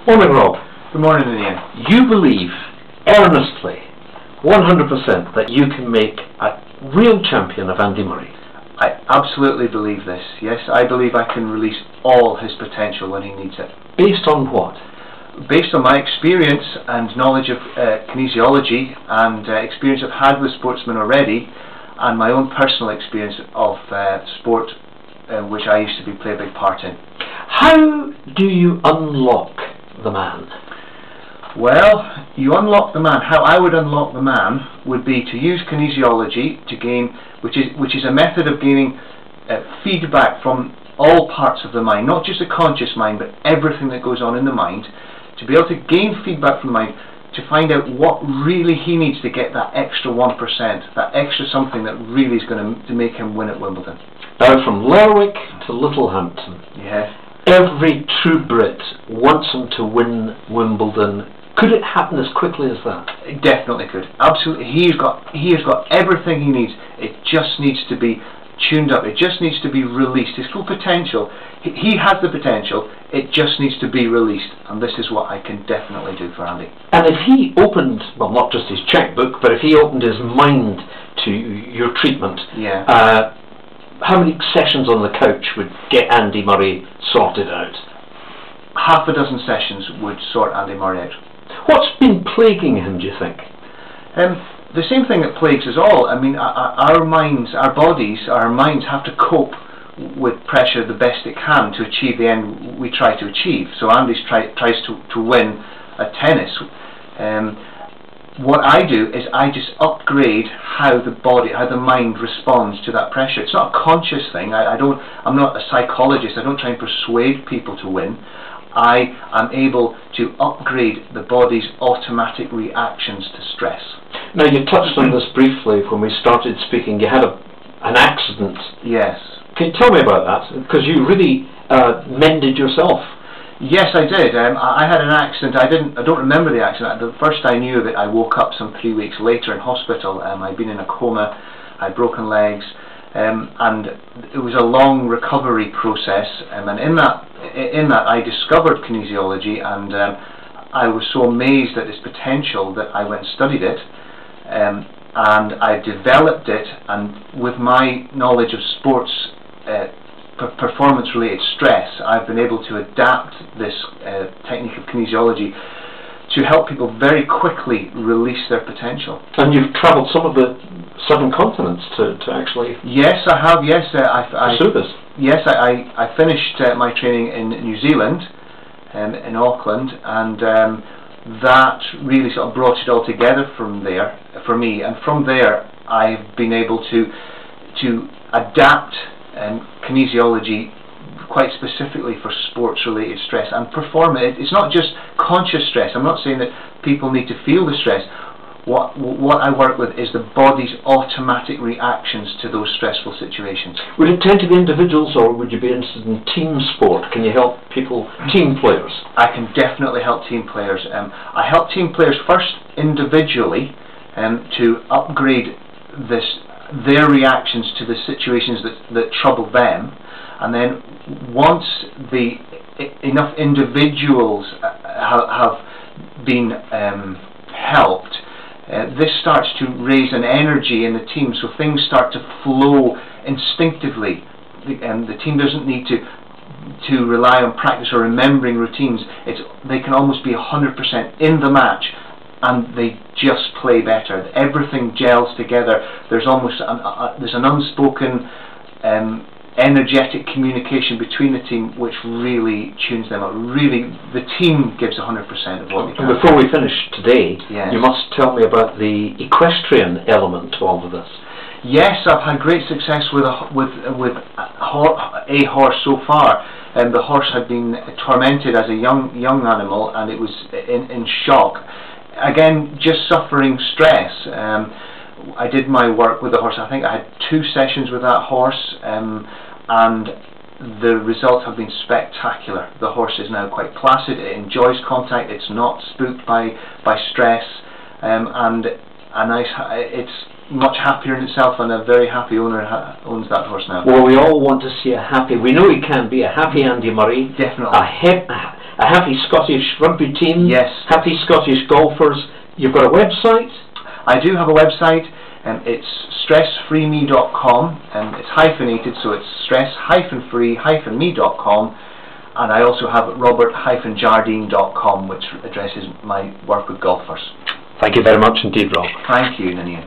Morning, Rob. Good morning, Ian. You believe earnestly, 100%, that you can make a real champion of Andy Murray? I absolutely believe this. Yes, I believe I can release all his potential when he needs it. Based on what? Based on my experience and knowledge of kinesiology and experience I've had with sportsmen already, and my own personal experience of sport, which I used to play a big part in. How do you unlock the man? Well, you unlock the man. How I would unlock the man would be to use kinesiology to gain, which is a method of gaining feedback from all parts of the mind, not just the conscious mind, but everything that goes on in the mind, to be able to gain feedback from the mind, to find out what really he needs to get that extra 1%, that extra something that really is going to make him win at Wimbledon. Now, from Lerwick to Littlehampton, yeah, every true Brit wants him to win Wimbledon. Could it happen as quickly as that? It definitely could. Absolutely. He has got everything he needs. It just needs to be tuned up. It just needs to be released. His full potential. He has the potential. It just needs to be released. And this is what I can definitely do for Andy. And if he opened, well, not just his checkbook, but if he opened his mind to your treatment, yeah. How many sessions on the couch would get Andy Murray sorted out? Half a dozen sessions would sort Andy Murray out. What's been plaguing him, do you think? The same thing that plagues us all. I mean, our minds, our bodies, our minds have to cope with pressure the best it can to achieve the end we try to achieve. So Andy tries to win at tennis. What I do is I just upgrade how the body, how the mind responds to that pressure. It's not a conscious thing. I'm not a psychologist. I don't try and persuade people to win. I am able to upgrade the body's automatic reactions to stress. Now, you touched on this briefly when we started speaking. You had an accident. Yes. Can you tell me about that? Because you really mended yourself. Yes, I did. I had an accident. I don't remember the accident. The first I knew of it, I woke up some 3 weeks later in hospital. I'd been in a coma. I had broken legs. And it was a long recovery process, and in that I discovered kinesiology, and I was so amazed at its potential that I went and studied it, and I developed it, and with my knowledge of sports performance-related stress, I've been able to adapt this technique of kinesiology to help people very quickly release their potential. And you've travelled some of the 7 continents to actually... Yes, I have. Yes, pursue this. Yes, I finished my training in New Zealand, in Auckland, and that really sort of brought it all together from there for me. And from there, I've been able to adapt kinesiology quite specifically for sports-related stress and perform it. It's not just conscious stress. I'm not saying that people need to feel the stress. What I work with is the body's automatic reactions to those stressful situations. Would it tend to be individuals, or would you be interested in team sport? Can you help people, team players? I can definitely help team players. I help team players first individually to upgrade their reactions to the situations that trouble them, and then once enough individuals have been helped, this starts to raise an energy in the team, so things start to flow instinctively. The team doesn't need to rely on practice or remembering routines. They can almost be 100% in the match, and they just play better. Everything gels together. There's almost there's an unspoken energetic communication between the team which really tunes them up. Really, the team gives 100% of what they can. Before we finish today, yes, you must tell me about the equestrian element to all of this. Yes, I've had great success with a horse so far. The horse had been tormented as a young animal, and it was in shock. Again, just suffering stress. I did my work with the horse. I think I had 2 sessions with that horse, and the results have been spectacular. The horse is now quite placid. It enjoys contact. It's not spooked by stress, and it's much happier in itself, and a very happy owner owns that horse now. Well, we all want to see a happy. We know he can be a happy Andy Murray. Definitely. a happy Scottish rugby team, yes, happy Scottish golfers. You've got a website? I do have a website, and it's stressfreeme.com, and it's hyphenated, so it's stress-free-me.com, and I also have robert-jardine.com, which addresses my work with golfers. Thank you very much indeed, Rob. Thank you, Ninian.